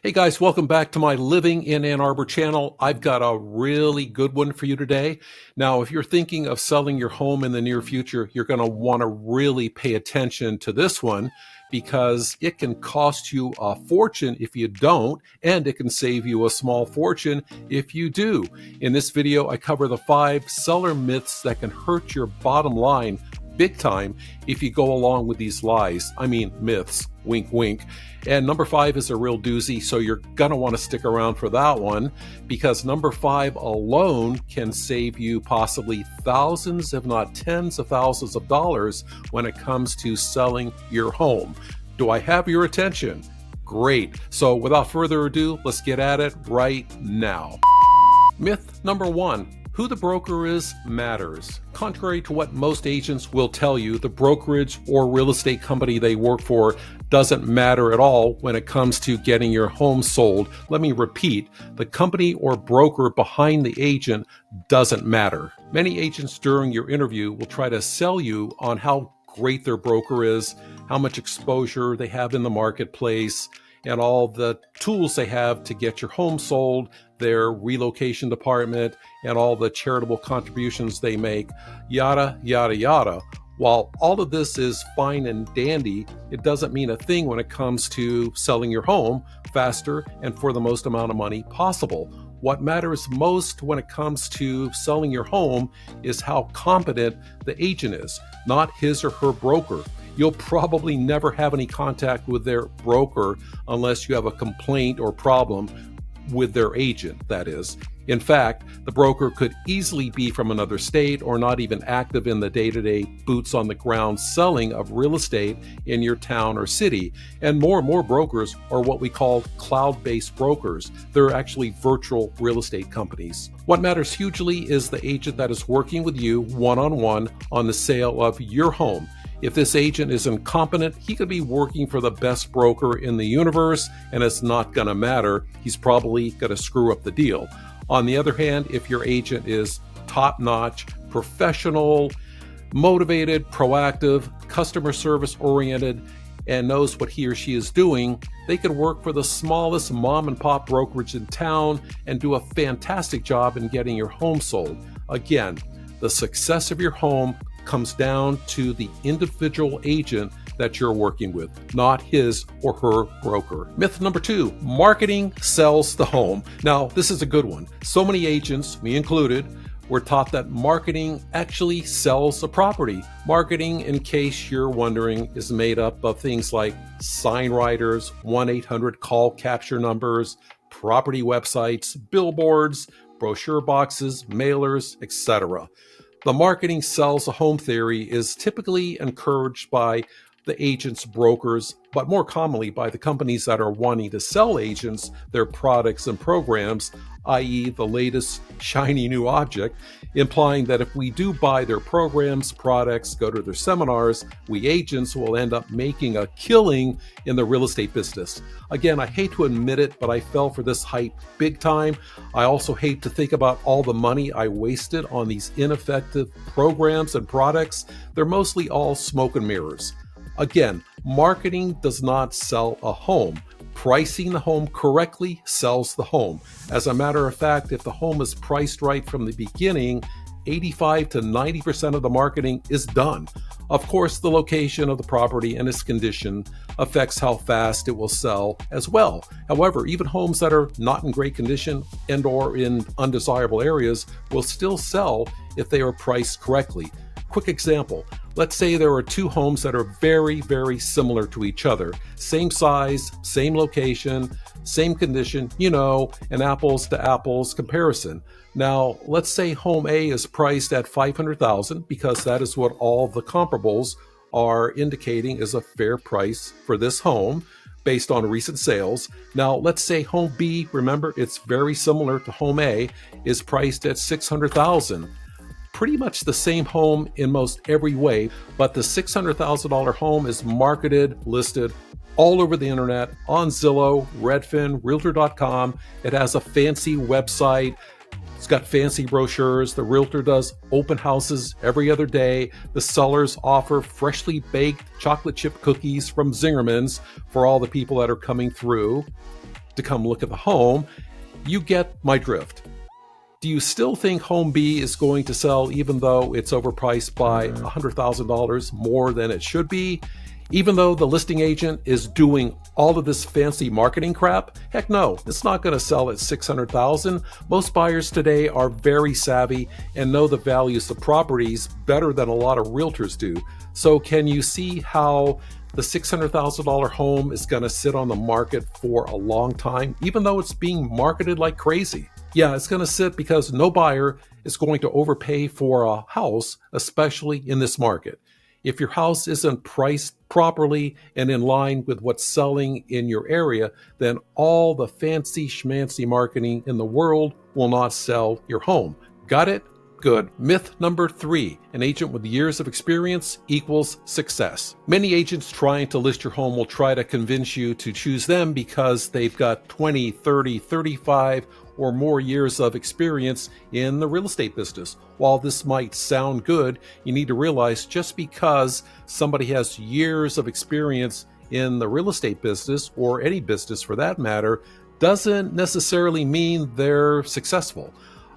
Hey guys, welcome back to my Living in Ann Arbor channel. I've got a really good one for you today. Now, if you're thinking of selling your home in the near future, you're going to want to really pay attention to this one because it can cost you a fortune if you don't, and it can save you a small fortune if you do. In this video, I cover the 5 seller myths that can hurt your bottom line big time if you go along with these lies. I mean, myths. Wink, wink. And number 5 is a real doozy, so you're going to want to stick around for that one because number 5 alone can save you possibly thousands, if not tens of thousands of dollars when it comes to selling your home. Do I have your attention? Great. So without further ado, let's get at it right now. Myth number 1. Who the broker is matters. Contrary to what most agents will tell you, the brokerage or real estate company they work for doesn't matter at all when it comes to getting your home sold. Let me repeat, the company or broker behind the agent doesn't matter. Many agents during your interview will try to sell you on how great their broker is, how much exposure they have in the marketplace, and all the tools they have to get your home sold, their relocation department, and all the charitable contributions they make, yada, yada, yada. While all of this is fine and dandy, it doesn't mean a thing when it comes to selling your home faster and for the most amount of money possible. What matters most when it comes to selling your home is how competent the agent is, not his or her broker. You'll probably never have any contact with their broker unless you have a complaint or problem with their agent, that is. In fact, the broker could easily be from another state or not even active in the day-to-day boots on the ground selling of real estate in your town or city. And more brokers are what we call cloud-based brokers. They're actually virtual real estate companies. What matters hugely is the agent that is working with you one-on-one on the sale of your home. If this agent is incompetent, he could be working for the best broker in the universe, and it's not going to matter. He's probably going to screw up the deal. On the other hand, if your agent is top-notch, professional, motivated, proactive, customer service oriented, and knows what he or she is doing, they could work for the smallest mom-and-pop brokerage in town and do a fantastic job in getting your home sold. Again, the success of your home comes down to the individual agent that you're working with, not his or her broker. Myth number 2, marketing sells the home. Now, this is a good one. So many agents, me included, were taught that marketing actually sells a property. Marketing, in case you're wondering, is made up of things like sign writers, 1-800 call capture numbers, property websites, billboards, brochure boxes, mailers, etc. The marketing sells a home theory is typically encouraged by the agents' brokers, but more commonly by the companies that are wanting to sell agents their products and programs, i.e. the latest shiny new object, implying that if we do buy their programs, products, go to their seminars, we agents will end up making a killing in the real estate business. Again, I hate to admit it, but I fell for this hype big time. I also hate to think about all the money I wasted on these ineffective programs and products. They're mostly all smoke and mirrors. Again, marketing does not sell a home. Pricing the home correctly sells the home. As a matter of fact, if the home is priced right from the beginning, 85 to 90% of the marketing is done. Of course, the location of the property and its condition affects how fast it will sell as well. However, even homes that are not in great condition and or in undesirable areas will still sell if they are priced correctly. Quick example. Let's say there are 2 homes that are very, very similar to each other. Same size, same location, same condition, an apples to apples comparison. Now, let's say home A is priced at $500,000 because that is what all the comparables are indicating is a fair price for this home based on recent sales. Now, let's say home B, remember, it's very similar to home A, is priced at $600,000. Pretty much the same home in most every way, but the $600,000 home is marketed, listed all over the internet, on Zillow, Redfin, Realtor.com. It has a fancy website. It's got fancy brochures. The realtor does open houses every other day. The sellers offer freshly baked chocolate chip cookies from Zingerman's for all the people that are coming through. to come look at the home. You get my drift. Do you still think home B is going to sell even though it's overpriced by $100,000 more than it should be? Even though the listing agent is doing all of this fancy marketing crap? Heck no, it's not going to sell at $600,000. Most buyers today are very savvy and know the values of properties better than a lot of realtors do. So can you see how the $600,000 home is going to sit on the market for a long time, even though it's being marketed like crazy? Yeah, it's going to sit because no buyer is going to overpay for a house, especially in this market. If your house isn't priced properly and in line with what's selling in your area, then all the fancy schmancy marketing in the world will not sell your home. Got it? Good. Myth number 3, an agent with years of experience equals success. Many agents trying to list your home will try to convince you to choose them because they've got 20, 30, 35, or more years of experience in the real estate business. While this might sound good, you need to realize just because somebody has years of experience in the real estate business, or any business for that matter, doesn't necessarily mean they're successful.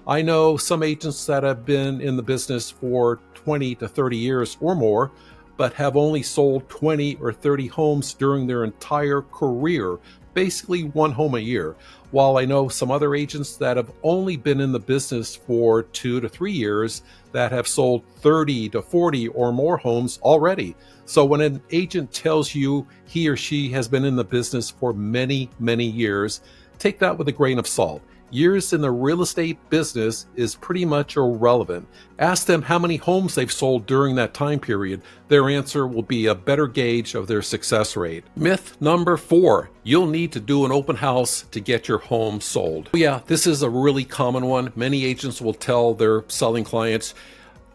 I know some agents that have been in the business for 20 to 30 years or more, but have only sold 20 or 30 homes during their entire career, basically one home a year. While I know some other agents that have only been in the business for 2 to 3 years that have sold 30 to 40 or more homes already. So when an agent tells you he or she has been in the business for many, many years, take that with a grain of salt. Years in the real estate business is pretty much irrelevant. Ask them how many homes they've sold during that time period. Their answer will be a better gauge of their success rate. Myth number 4, you'll need to do an open house to get your home sold. Yeah, this is a really common one. Many agents will tell their selling clients,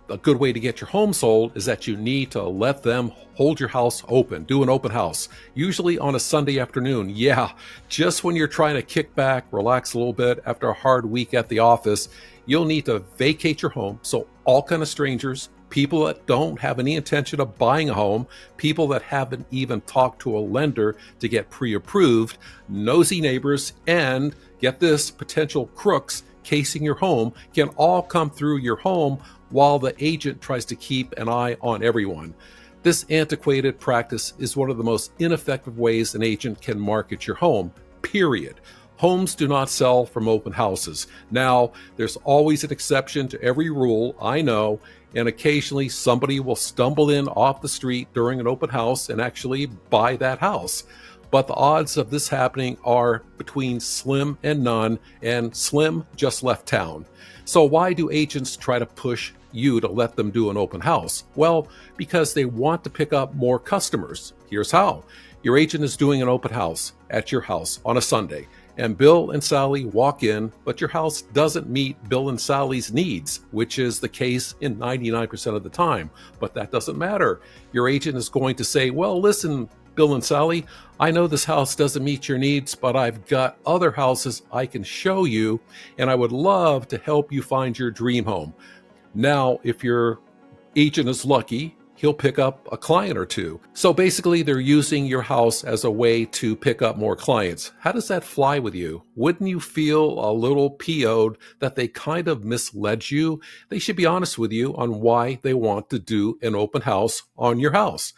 a good way to get your home sold is that you need to let them hold your house open, do an open house, usually on a Sunday afternoon. Yeah, just when you're trying to kick back, relax a little bit after a hard week at the office, you'll need to vacate your home. So all kind of strangers, people that don't have any intention of buying a home, people that haven't even talked to a lender to get pre-approved, nosy neighbors, and get this, potential crooks casing your home can all come through your home while the agent tries to keep an eye on everyone. This antiquated practice is one of the most ineffective ways an agent can market your home, period. Homes do not sell from open houses. Now, there's always an exception to every rule, I know, and occasionally somebody will stumble in off the street during an open house and actually buy that house. But the odds of this happening are between slim and none, and Slim just left town. So why do agents try to push you to let them do an open house? Well, because they want to pick up more customers. Here's how. Your agent is doing an open house at your house on a Sunday, and Bill and Sally walk in, but your house doesn't meet Bill and Sally's needs, which is the case in 99% of the time. But that doesn't matter. Your agent is going to say, well, listen, Bill and Sally, I know this house doesn't meet your needs, but I've got other houses I can show you, and I would love to help you find your dream home. Now, if your agent is lucky, he'll pick up a client or two. So basically, they're using your house as a way to pick up more clients. How does that fly with you? Wouldn't you feel a little PO'd that they kind of misled you? They should be honest with you on why they want to do an open house on your house.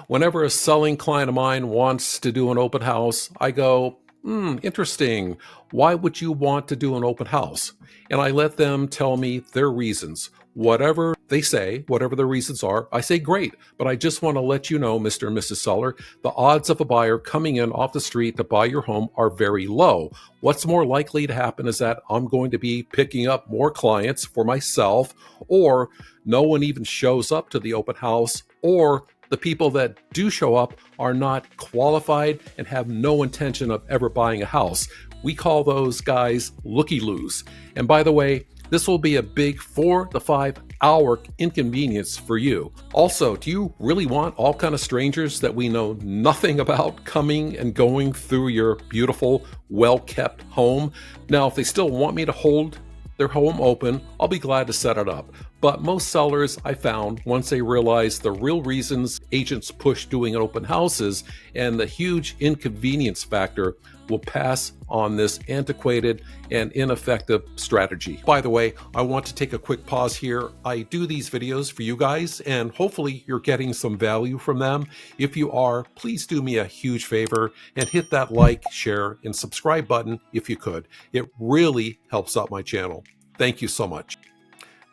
Whenever a selling client of mine wants to do an open house, I go, interesting. Why would you want to do an open house? And I let them tell me their reasons. Whatever they say, whatever the reasons are, I say, great. But I just want to let you know, Mr. and Mrs. Seller, the odds of a buyer coming in off the street to buy your home are very low. What's more likely to happen is that I'm going to be picking up more clients for myself, or no one even shows up to the open house, or the people that do show up are not qualified and have no intention of ever buying a house. We call those guys looky-loos. And by the way, this will be a big 4 to 5 hour inconvenience for you. Also, do you really want all kind of strangers that we know nothing about coming and going through your beautiful, well-kept home? Now, if they still want me to hold their home open, I'll be glad to set it up. But most sellers, I found, once they realize the real reasons agents push doing open houses and the huge inconvenience factor, will pass on this antiquated and ineffective strategy. By the way, I want to take a quick pause here. I do these videos for you guys, and hopefully you're getting some value from them. If you are, please do me a huge favor and hit that like, share, and subscribe button if you could. It really helps out my channel. Thank you so much.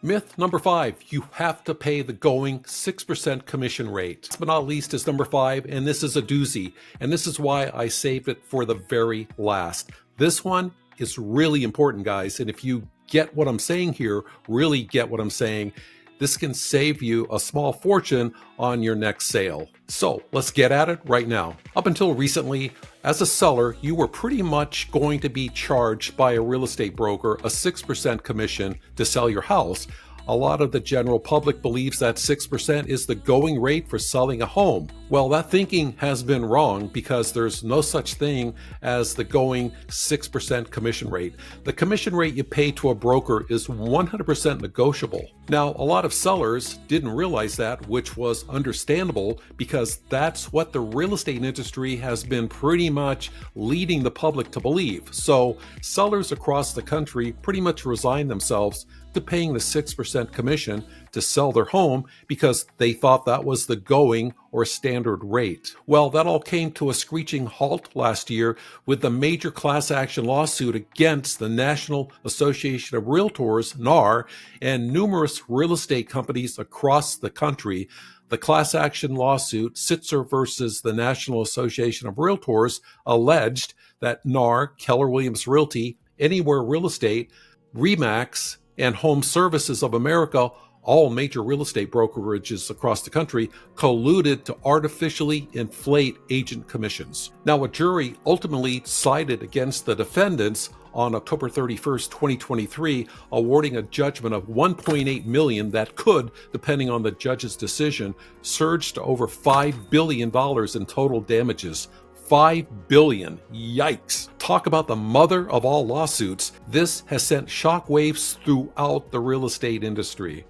Myth number 5, you have to pay the going 6% commission rate. Last but not least is number 5, and this is a doozy, and this is why I saved it for the very last. This one is really important, guys, and if you get what I'm saying here, really get what I'm saying, this can save you a small fortune on your next sale. So let's get at it right now. Up until recently, as a seller, you were pretty much going to be charged by a real estate broker a 6% commission to sell your house. A lot of the general public believes that 6% is the going rate for selling a home. Well, that thinking has been wrong because there's no such thing as the going 6% commission rate. The commission rate you pay to a broker is 100% negotiable. Now, a lot of sellers didn't realize that, which was understandable because that's what the real estate industry has been pretty much leading the public to believe. So sellers across the country pretty much resign themselves to paying the 6% commission to sell their home because they thought that was the going or standard rate. Well, that all came to a screeching halt last year with the major class action lawsuit against the National Association of Realtors, NAR, and numerous real estate companies across the country. The class action lawsuit, Sitzer versus the National Association of Realtors, alleged that NAR, Keller Williams Realty, Anywhere Real Estate, RE/MAX, and Home Services of America, all major real estate brokerages across the country, colluded to artificially inflate agent commissions. Now, a jury ultimately sided against the defendants on October 31st, 2023, awarding a judgment of $1.8 million that could, depending on the judge's decision, surge to over $5 billion in total damages. $5 billion. Yikes. Talk about the mother of all lawsuits. This has sent shockwaves throughout the real estate industry.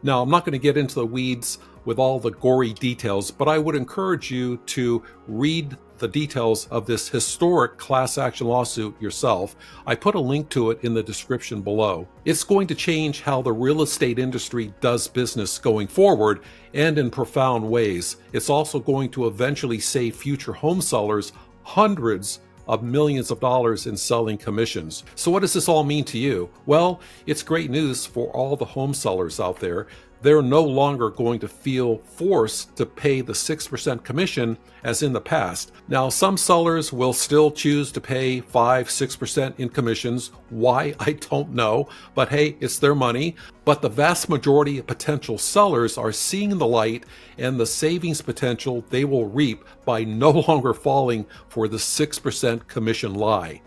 Now, I'm not going to get into the weeds with all the gory details, but I would encourage you to read the details of this historic class action lawsuit yourself. I put a link to it in the description below. It's going to change how the real estate industry does business going forward and in profound ways. It's also going to eventually save future home sellers hundreds of millions of dollars in selling commissions. So what does this all mean to you? Well, it's great news for all the home sellers out there. They're no longer going to feel forced to pay the 6% commission as in the past. Now, some sellers will still choose to pay 5-6% in commissions. Why? I don't know. But hey, it's their money. But the vast majority of potential sellers are seeing the light and the savings potential they will reap by no longer falling for the 6% commission lie.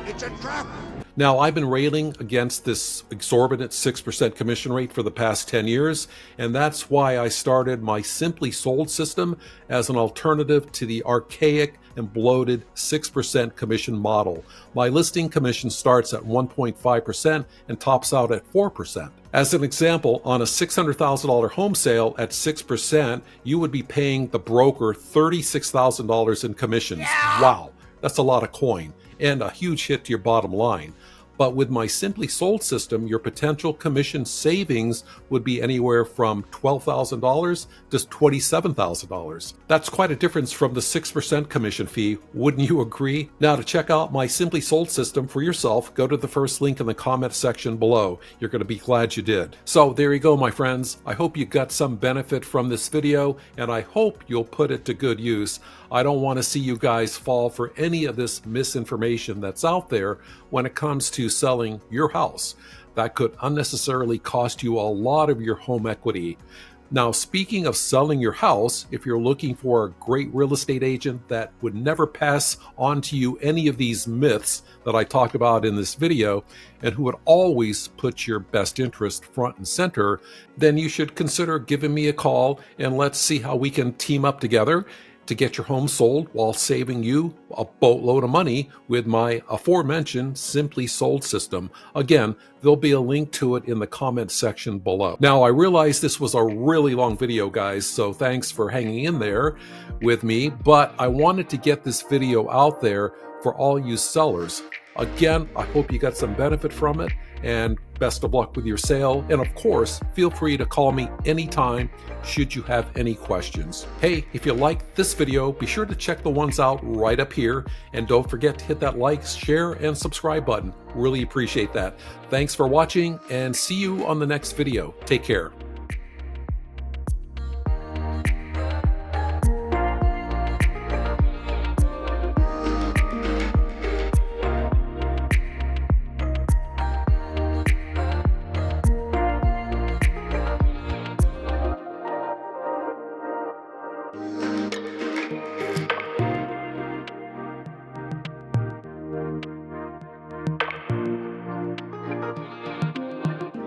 It's a trap! Now, I've been railing against this exorbitant 6% commission rate for the past 10 years, and that's why I started my SIMPLI-SOLD system as an alternative to the archaic and bloated 6% commission model. My listing commission starts at 1.5% and tops out at 4%. As an example, on a $600,000 home sale at 6%, you would be paying the broker $36,000 in commissions. Yeah. Wow, that's a lot of coin and a huge hit to your bottom line. But with my SIMPLI-SOLD system, your potential commission savings would be anywhere from $12,000 to $27,000. That's quite a difference from the 6% commission fee, wouldn't you agree? Now, to check out my SIMPLI-SOLD system for yourself, go to the first link in the comment section below. You're going to be glad you did. So there you go, my friends. I hope you got some benefit from this video, and I hope you'll put it to good use. I don't want to see you guys fall for any of this misinformation that's out there when it comes to selling your house. That could unnecessarily cost you a lot of your home equity. Now, speaking of selling your house, if you're looking for a great real estate agent that would never pass on to you any of these myths that I talked about in this video, and who would always put your best interest front and center, then you should consider giving me a call and let's see how we can team up together to get your home sold while saving you a boatload of money with my aforementioned SIMPLI-SOLD system. Again, there'll be a link to it in the comment section below. Now, I realize this was a really long video, guys, so thanks for hanging in there with me, but I wanted to get this video out there for all you sellers. Again, I hope you got some benefit from it, and best of luck with your sale. And of course, feel free to call me anytime should you have any questions. Hey, if you liked this video, be sure to check the ones out right up here. And don't forget to hit that like, share, and subscribe button. Really appreciate that. Thanks for watching, and see you on the next video. Take care.